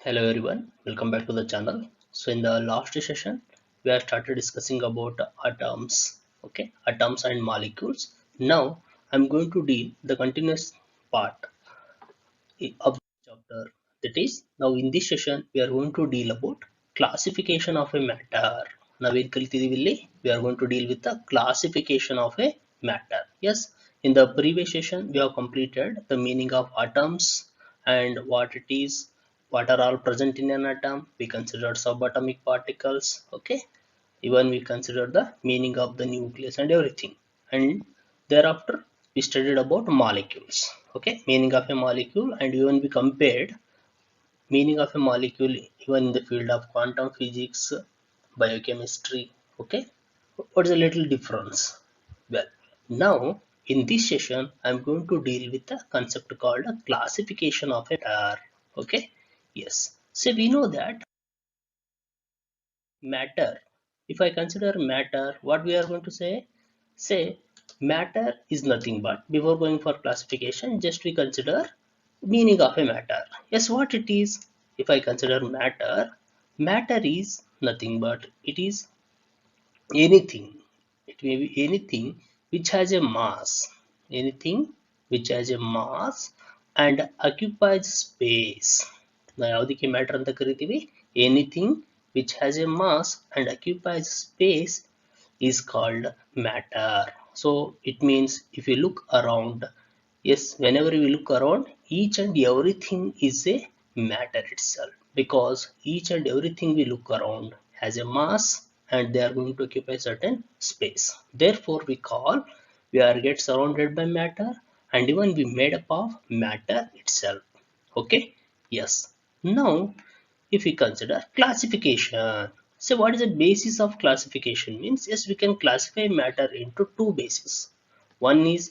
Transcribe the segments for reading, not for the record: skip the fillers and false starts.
Hello everyone, welcome back to the channel. So in the last session, we have started discussing about atoms, atoms and molecules. Now I'm going to deal the continuous part of the chapter. That is, now in this session, we are going to deal about classification of a matter. Now we are going to deal with the classification of a matter. Yes, in the previous session, we have completed the meaning of atoms and what it is, what are all present in an atom. We considered subatomic particles. Okay, even we considered the meaning of the nucleus and everything. And thereafter we studied about molecules. Okay, meaning of a molecule, and even we compared meaning of a molecule even in the field of quantum physics, biochemistry. Okay, what's a little difference? Well, now in this session I'm going to deal with the concept called a classification of a matter. Okay, yes, so we know that matter, if I consider matter, what we are going to say matter is nothing but, before going for classification, just we consider meaning of a matter. Yes, what it is? If I consider matter, matter is nothing but it is anything, it may be anything which has a mass, anything which has a mass and occupies space. ನಾವು ಯಾವುದಕ್ಕೆ matter ಅಂತ ಕರಿತೀವಿ? Anything which has a mass and occupies space is called matter. So it means if you look around, yes, whenever we look around, each and everything is a matter itself, because each and everything we look around has a mass and they are going to occupy certain space. Therefore we call, we are get surrounded by matter and even we made up of matter itself. Okay, yes. Now if we consider classification, so what is the basis of classification? Means, yes, we can classify matter into two bases. One is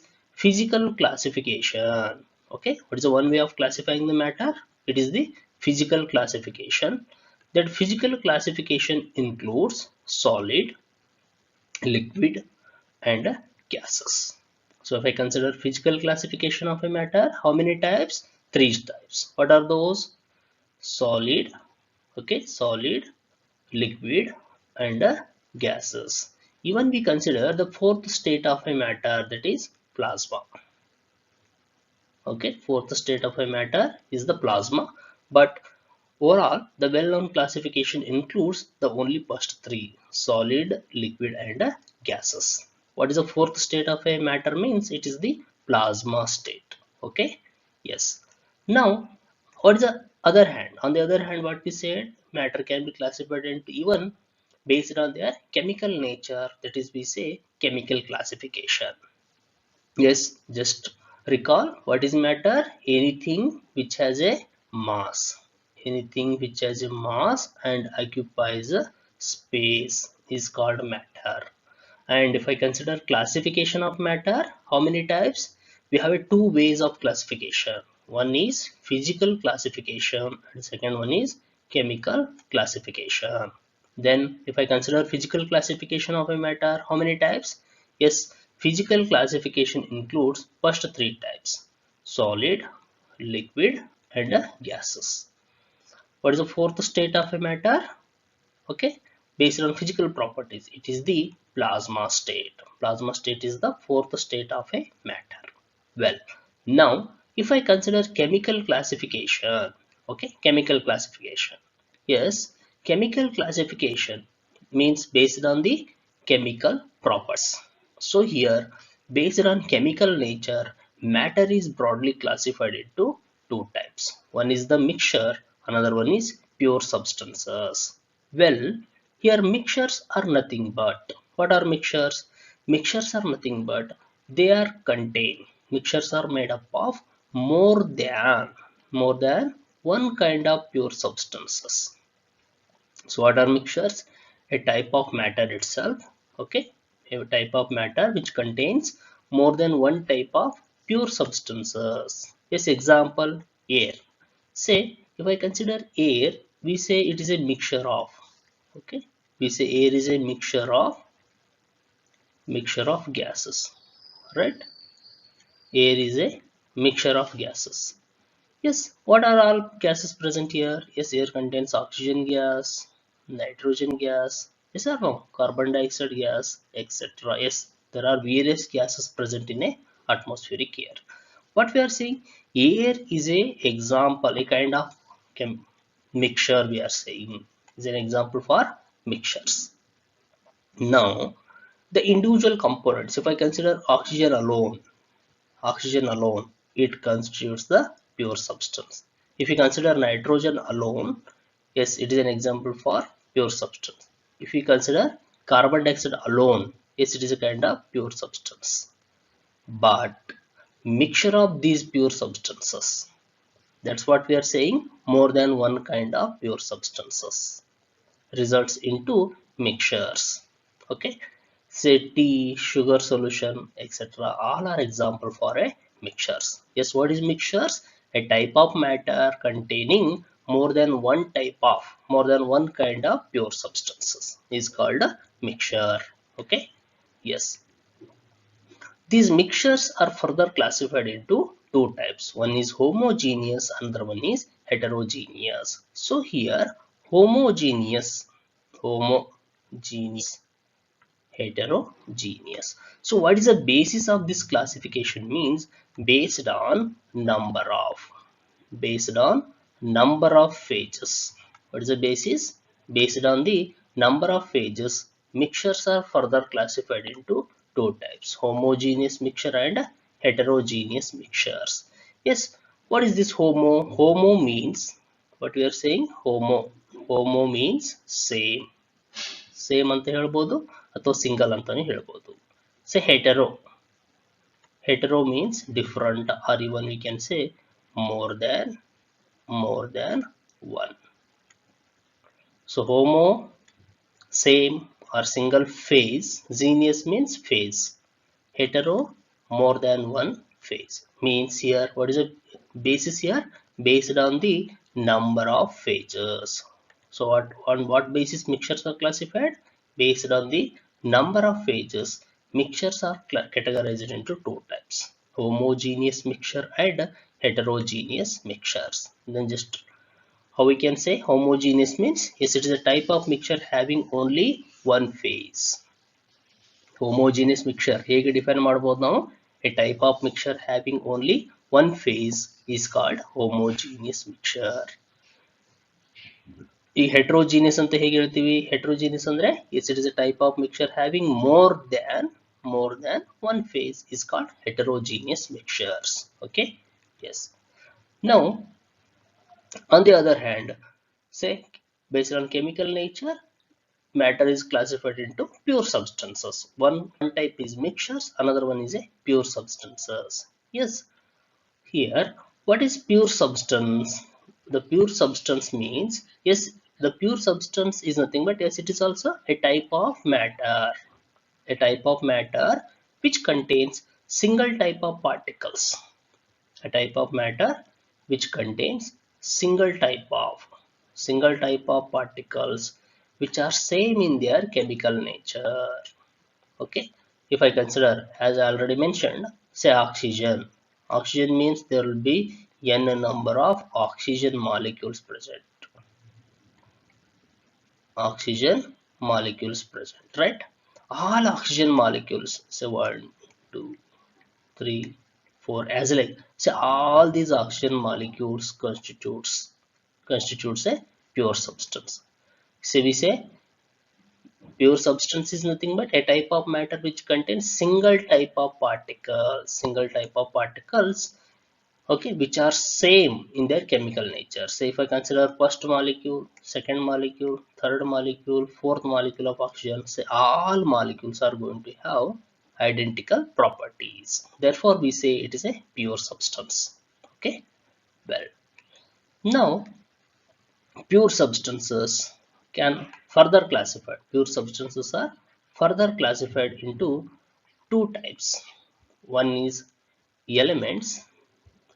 physical classification. Okay, what is the one way of classifying the matter? It is the physical classification. That physical classification includes solid, liquid and gases. So if I consider physical classification of a matter, how many types? Three types. What are those? Solid, okay, solid, liquid and gases. Even we consider the fourth state of a matter, that is plasma. Okay, fourth state of a matter is the plasma, but overall the well-known classification includes the only first three: solid, liquid and gases. What is the fourth state of a matter? Means it is the plasma state. Okay, yes. Now what is the other hand? On the other hand, what we said, matter can be classified into even based on their chemical nature, that is we say chemical classification. Yes, just recall what is matter. Anything which has a mass, anything which has a mass and occupies a space is called matter. And if I consider classification of matter, how many types? We have two ways of classification. One is physical classification and second one is chemical classification. Then if I consider physical classification of a matter, how many types? Yes, physical classification includes first three types: solid, liquid and gases. What is the fourth state of a matter? Okay, based on physical properties, it is the plasma state. Plasma state is the fourth state of a matter. Well, now if I consider chemical classification, okay, chemical classification, yes, chemical classification means based on the chemical properties. So here, based on chemical nature, matter is broadly classified into two types. One is the mixture, another one is pure substances. Well, here mixtures are nothing but, what are mixtures? Mixtures are nothing but they are contained. Mixtures are made up of more than one kind of pure substances. So what are mixtures? A type of matter itself. Okay, a type of matter which contains more than one type of pure substances. Yes, example, air. Say if I consider air, we say it is a mixture of, okay, we say air is a mixture of gases, right? Air is a mixture of gases. Yes, what are all gases present here? Yes, air contains oxygen gas, nitrogen gas, yes or no? Carbon dioxide gas, etc. Yes, there are various gases present in a atmospheric air. What we are saying, air is a example, a kind of mixture we are saying is an example for mixtures. Now, the individual components, if I consider oxygen alone, it constitutes the pure substance. If you consider nitrogen alone, yes, it is an example for pure substance. If you consider carbon dioxide alone, yes, it is a kind of pure substance. But mixture of these pure substances, that's what we are saying, more than one kind of pure substances results into mixtures. Okay, say tea, sugar solution, etc. all are example for a mixtures. Yes, what is mixtures? A type of matter containing more than one kind of pure substances is called a mixture. Okay, yes, these mixtures are further classified into two types. One is homogeneous, another one is heterogeneous. So here homogeneous, heterogeneous. So what is the basis of this classification means based on number of phases. What is the basis? Based on the number of phases, mixtures are further classified into two types, homogeneous mixture and heterogeneous mixtures. Yes, what is this homo? Homo means, what we are saying, homo means same ಅಂತ ಹೇಳ್ಬೋದು ಅಥವಾ single ಅಂತಾನೆ ಹೇಳ್ಬೋದು. ಸೇ ಹೆಟರೋ means different, or even we can say more than more than one. So homo, same or single phase. Genus means phase. Hetero, more than one phase. Means here, what is the basis here? Based on the number of phases. So on what basis mixtures are classified? Based on the number of phases, mixtures are categorized into two types, homogeneous mixture and heterogeneous mixtures. Then just how we can say homogeneous means, yes, it is a type of mixture having only one phase. Homogeneous mixture ಹೇಗೆ define ಮಾಡಬಹುದು ನಾವು? A type of mixture having only one phase is called homogeneous mixture. ಈ heterogeneous ಅಂತ ಹೇಗೆ ಹೇಳ್ತೀವಿ? Heterogeneous ಅಂದ್ರೆ, yes, it is a type of mixture having more than one phase is called heterogeneous mixtures. Okay, yes. Now on the other hand, say based on chemical nature, matter is classified into pure substances. One type is mixtures, another one is a pure substances. Yes, here what is pure substance? The pure substance means, yes, the pure substance is nothing but, yes, it is also a type of matter which contains single type of particles, a type of matter which contains single type of particles which are same in their chemical nature. Okay, if I consider, as I already mentioned, say oxygen means there will be n number of oxygen molecules present, right? All oxygen molecules, say 1 2 3 4, as like, say all these oxygen molecules constitutes a pure substance. So we say pure substance is nothing but a type of matter which contains single type of particles, okay, which are same in their chemical nature. Say if I consider first molecule, second molecule, third molecule, fourth molecule of oxygen, say all molecules are going to have identical properties, therefore we say it is a pure substance. Okay, well, now pure substances can further classified pure substances are further classified into two types. One is elements,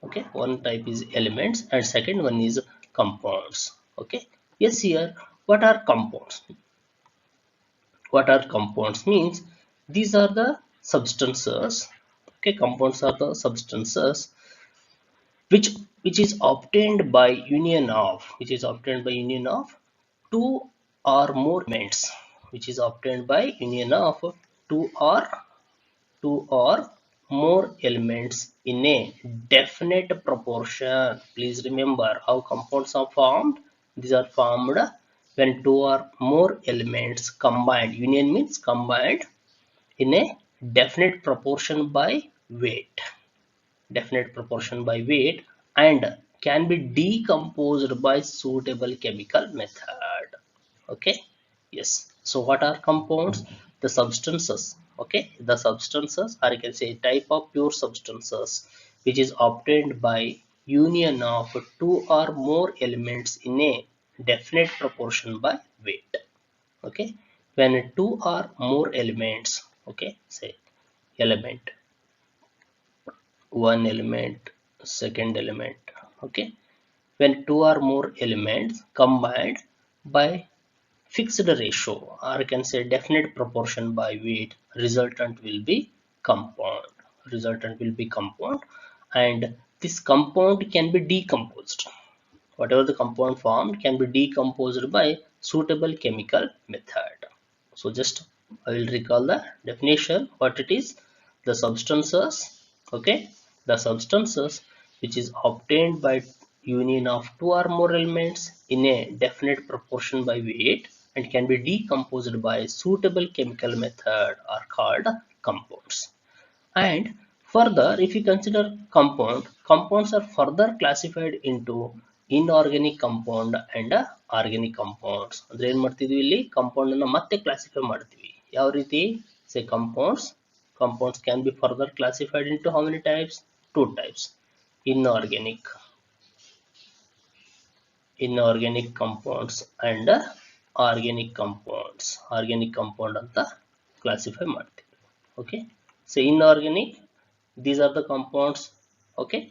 okay, one type is elements and second one is compounds. Okay, yes, here what are compounds means, these are the substances, okay, compounds are the substances which which is obtained by union of two or more elements, which is obtained by union of two or more elements in a definite proportion. Please remember how compounds are formed. These are formed when two or more elements combined. Union means combined in a definite proportion by weight. Definite proportion by weight, and can be decomposed by suitable chemical method. Okay, yes. So what are compounds? The substances. Okay, the substances, or you can say type of pure substances, which is obtained by union of two or more elements in a definite proportion by weight. Okay, when two or more elements, okay, say element, one element, second element, okay, when two or more elements combined by fixed ratio, or you can say definite proportion by weight, resultant will be compound. And this compound can be decomposed. Whatever the compound formed can be decomposed by suitable chemical method. So just I will recall the definition what it is. The substances, okay, the substances which is obtained by union of two or more elements in a definite proportion by weight and can be decomposed by suitable chemical method are called compounds. And further, if you consider compounds are further classified into inorganic compound and organic compounds. ಅಂದ್ರೆ ಏನ್ ಮಾಡ್ತಿದ್ವಿ ಇಲ್ಲಿ compound ಅನ್ನ ಮತ್ತೆ classify ಮಾಡ್ತೀವಿ. ಯಾವ ರೀತಿ? Say compounds can be further classified into how many types? Two types. Inorganic compounds and organic compounds. Organic compound ಅಂತ ಕ್ಲಾಸಿಫೈ ಮಾಡ್ತೀವಿ. Okay, so inorganic, these are the compounds, okay,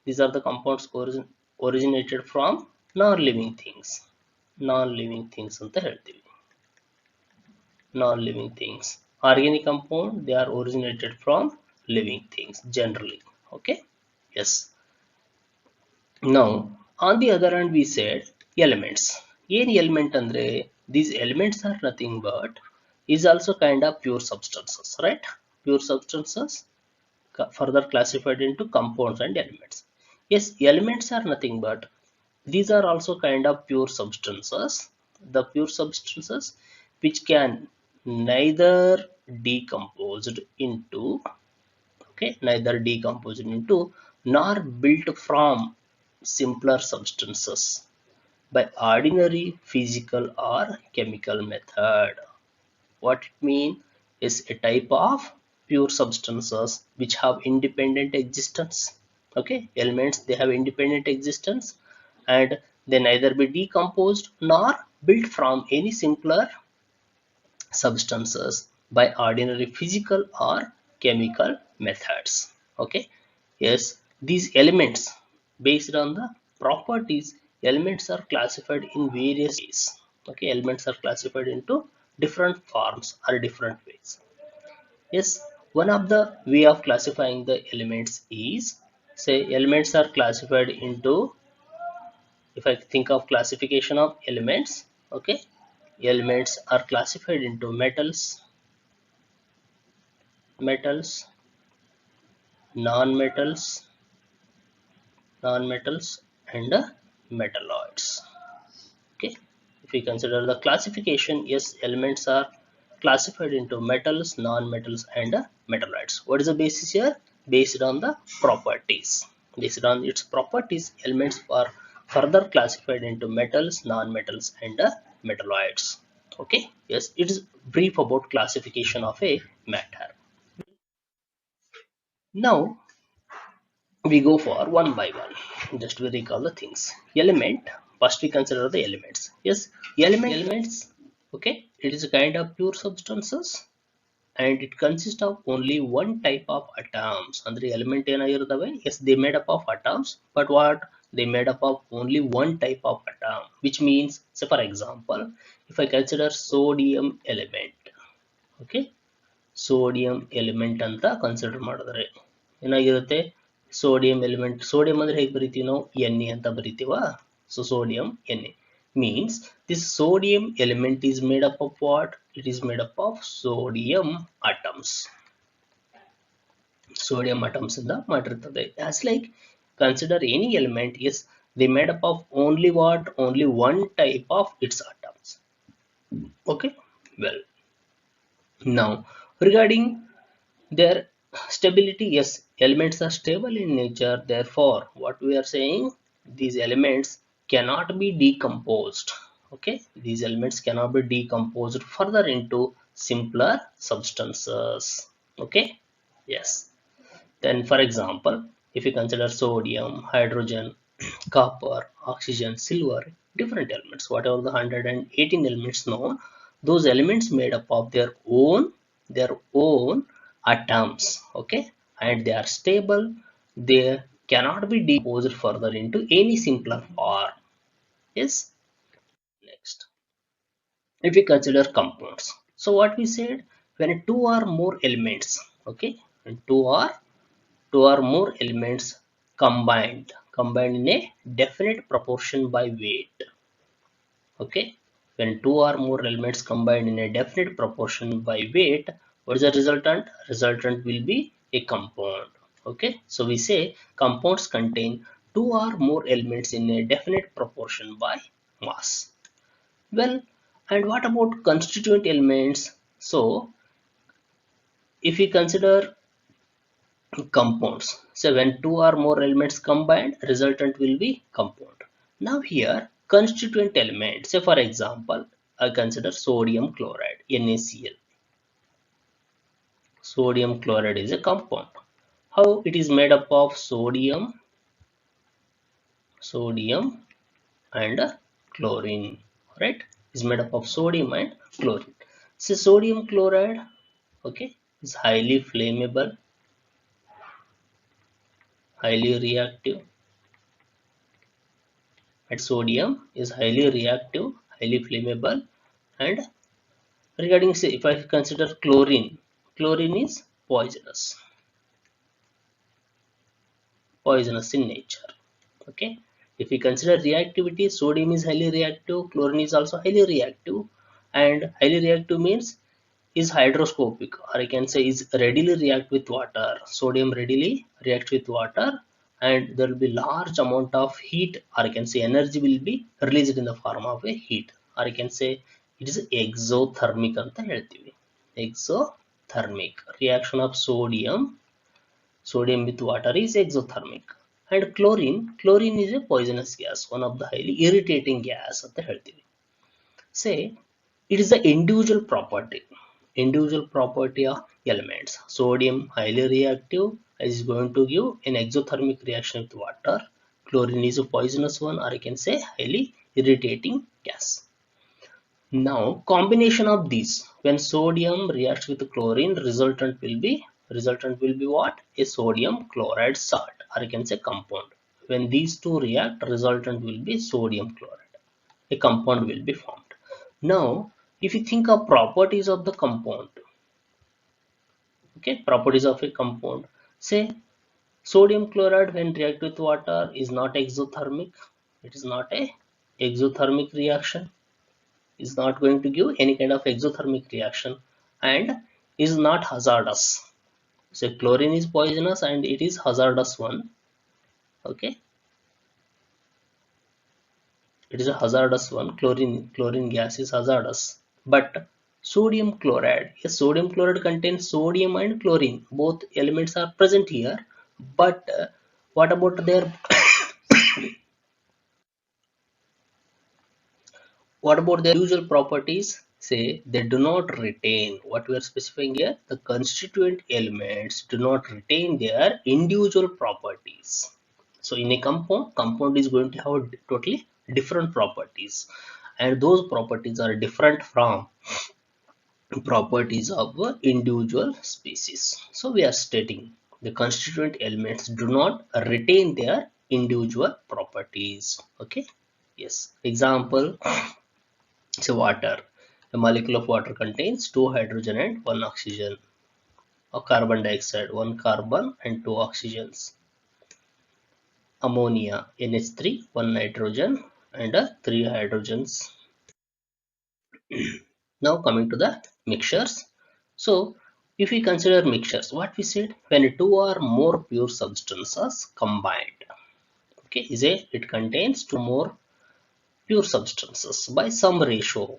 these are the compounds originated from non-living things ಅಂತ ಹೇಳ್ತೀವಿ. Non-living things. Organic compound, they are originated from living things generally. Okay, yes. Now on the other hand, we said elements. Any element andre, these elements are nothing but is also kind of pure substances, right? Pure substances further classified into compounds and elements. Yes, elements are nothing but these are also kind of pure substances. The pure substances which can neither decomposed into, okay, neither decomposed into nor built from simpler substances by ordinary physical or chemical method. What it means is a type of pure substances which have independent existence. Okay, elements, they have independent existence and they neither be decomposed nor built from any simpler substances by ordinary physical or chemical methods. Okay, yes, these elements, based on the properties, elements are classified in various ways. Okay, elements are classified into different forms or different ways. Yes, one of the way of classifying the elements is, say, elements are classified into, if I think of classification of elements, okay, elements are classified into metals, non-metals, and metalloids. Okay, if we consider the classification, yes, elements are classified into metals, non-metals, and metalloids. What is the basis here? Based on the properties. Based on its properties, elements are further classified into metals, non-metals, and metalloids. Okay, yes, it is brief about classification of a matter. Now we go for one by one. Just we recall the things. Element. First we consider the elements. Yes, elements. Okay, it is a kind of pure substances and it consists of only one type of atoms. Andre element ಏನಾಗಿರುತ್ತವೆ? Yes, they made up of atoms, but what? They made up of only one type of atom, which means, say for example, if I consider sodium element, okay, sodium element ಅಂತ consider ಮಾಡಿದ್ರೆ ಏನಾಗಿರುತ್ತೆ? sodium element. Sodium ಅಂದ್ರೆ ಹೇಗೆ ಬರೀತೀವಿ ನಾವು Na ಅಂತ ಬರೀತೀವಾ. So sodium Na means this sodium element is made up of what? It is made up of sodium atoms. Sodium atoms ಇಂದ ಮಾಡಿರ್ತದೆ. As like consider any element is they made up of only what? Only one type of its atoms. Okay, well, now regarding their stability, yes, elements are stable in nature, therefore what we are saying, these elements cannot be decomposed. Okay, these elements cannot be decomposed further into simpler substances. Okay, yes. Then for example, if you consider sodium, hydrogen, copper, oxygen, silver, different elements, whatever the 118 elements known, those elements made up of their own atoms. Okay, and they are stable, they cannot be decomposed further into any simpler form. Yes. Next, if we consider compounds, so what we said, when two or more elements, okay, when two or more elements combined in a definite proportion by weight. Okay, when two or more elements combined in a definite proportion by weight, what is the resultant will be a compound. Okay, so we say compounds contain two or more elements in a definite proportion by mass. Well, and what about constituent elements? So if we consider compounds, so when two or more elements combined, resultant will be compound. Now here constituent elements, say for example I consider sodium chloride, NaCl. Sodium chloride is a compound. How it is made up of sodium and chlorine, right? Is made up of sodium and chlorine. So sodium chloride, okay, is highly flammable, highly reactive, and sodium is highly reactive, highly flammable. And regarding, say if I consider chlorine is poisonous in nature. Okay, if we consider reactivity, sodium is highly reactive, chlorine is also highly reactive. And highly reactive means is hydroscopic, or I can say is readily react with water. Sodium readily reacts with water, and there will be large amount of heat, or I can say energy will be released in the form of a heat, or I can say it is exothermic anta ಹೇಳ್ತೀವಿ. Exothermic reaction of sodium with water is exothermic. And chlorine is a poisonous gas, one of the highly irritating gas anta ಹೇಳ್ತೀವಿ. Say it is the individual property of elements. Sodium highly reactive is going to give an exothermic reaction with water. Chlorine is a poisonous one, or I can say highly irritating gas. Now combination of these, when sodium reacts with chlorine, resultant will be what? A sodium chloride salt, or I can say compound. When these two react, resultant will be sodium chloride, a compound will be formed. Now if you think of properties of the compound, okay, properties of a compound, say sodium chloride when react with water is not exothermic, it is not a exothermic reaction, is not going to give any kind of exothermic reaction, and is not hazardous. So chlorine is poisonous and it is hazardous one. Okay, it is a hazardous one. Chlorine gas is hazardous. But sodium chloride, yes, sodium chloride contains sodium and chlorine, both elements are present here. But what about their usual properties? Say they do not retain, what we are specifying here, the constituent elements do not retain their individual properties. So in a compound is going to have totally different properties, and those properties are different from properties of individual species. So we are stating the constituent elements do not retain their individual properties. Okay, yes. Example, say water. A molecule of water contains 2 hydrogen and 1 oxygen, or carbon dioxide, 1 carbon and 2 oxygens. ammonia NH3, one nitrogen and three hydrogens. Now coming to the mixtures. So if we consider mixtures, what we said, when two or more pure substances combined, okay, it contains two more pure substances by some ratio.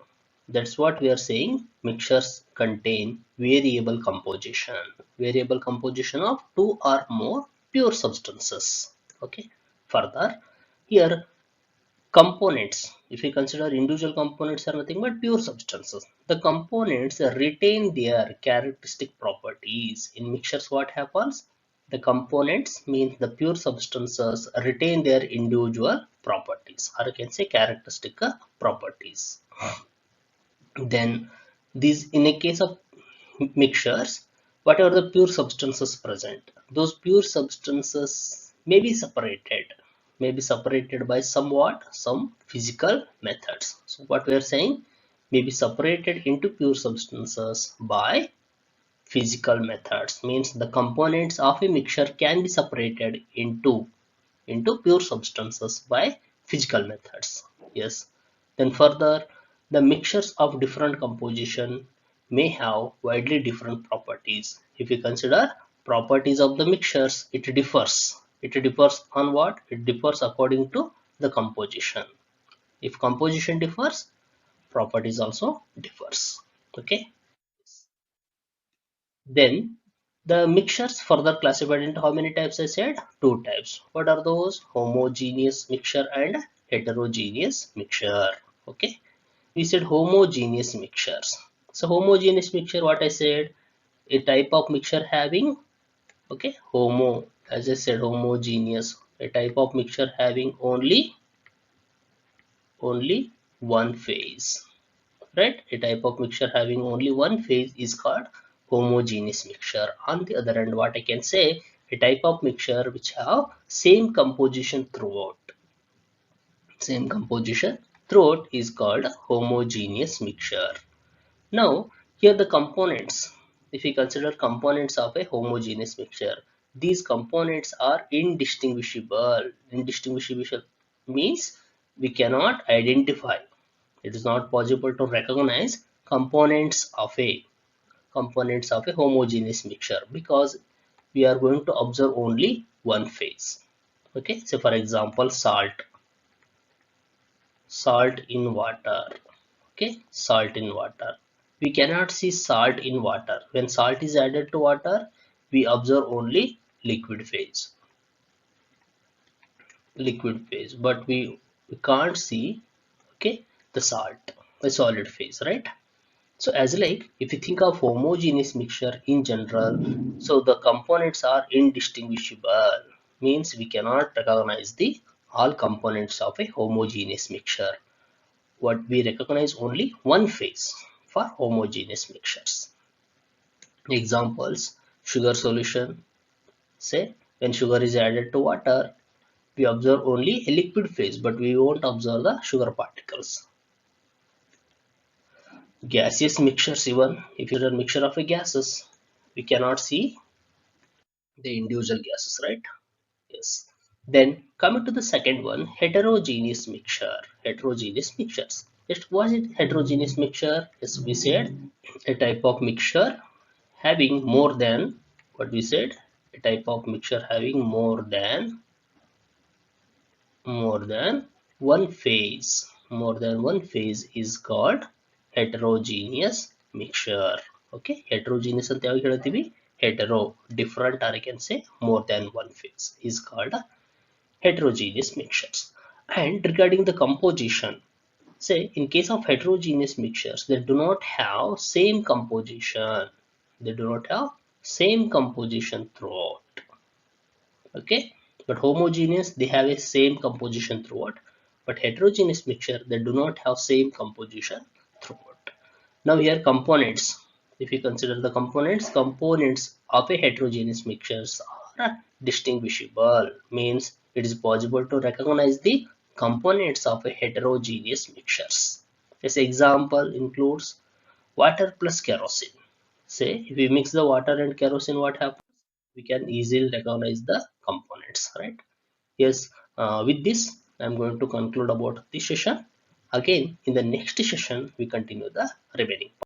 That's what we are saying. Mixtures contain variable composition of two or more pure substances. Okay. Further, here components, if we consider individual components are nothing but pure substances. The components retain their characteristic properties. In mixtures, what happens? The components means the pure substances retain their individual properties, or you can say characteristic properties. Then these, in a case of mixtures, whatever the pure substances present, those pure substances may be separated by somewhat some physical methods. So what we are saying, may be separated into pure substances by physical methods, means the components of a mixture can be separated into pure substances by physical methods. Yes. Then further, the mixtures of different composition may have widely different properties. If we consider properties of the mixtures, it differs. It differs on what? It differs according to the composition. If composition differs, properties also differs. Okay. Then the mixtures further classified into how many types I said? Two types. What are those? Homogeneous mixture and heterogeneous mixture. Okay. We said homogeneous mixtures. So homogeneous mixture, what I said? A type of mixture having, okay, as I said, homogeneous. A type of mixture having only one phase. Right? A type of mixture having only one phase is called homogeneous mixture. On the other hand, what I can say, a type of mixture which have same composition throughout is called homogeneous mixture. Now here the components, if we consider components of a homogeneous mixture, these components are indistinguishable means we cannot identify, it is not possible to recognize components of a homogeneous mixture, because we are going to observe only one phase. Okay, so for example, salt in water. Okay, salt in water, we cannot see salt in water. When salt is added to water, we observe only liquid phase, but we can't see, okay, the solid phase, right? So as like, if you think of homogeneous mixture in general, so the components are indistinguishable, means we cannot recognize the all components of a homogeneous mixture. What we recognize only one phase for homogeneous mixtures. Examples, sugar solution. Say when sugar is added to water, we observe only a liquid phase, but we won't observe the sugar particles. Gaseous mixtures, even if you are a mixture of a gases, we cannot see the individual gases, right? Yes. Then coming to the second one, heterogeneous mixture. Heterogeneous mixtures. Just what is heterogeneous mixture? Yes, we said a type of mixture having more than, what we said, a type of mixture having more than one phase. More than one phase is called heterogeneous mixture. Okay, heterogeneous ಅಂತ ಯಾವಾಗ ಹೇಳ್ತೀವಿ? Hetero, different, or I can say more than one phase is called heterogeneous mixtures. And regarding the composition, say in case of heterogeneous mixtures, they do not have same composition. They do not have same composition throughout. Okay, but homogeneous, they have a same composition throughout, but heterogeneous mixture, they do not have same composition throughout. Now here components, if you consider the components of a heterogeneous mixtures are distinguishable, means it is possible to recognize the components of a heterogeneous mixtures. This example includes water plus kerosene. Say if we mix the water and kerosene, what happens? We can easily recognize the components, right? Yes, with this, I'm going to conclude about this session. Again, in the next session, we continue the remaining part.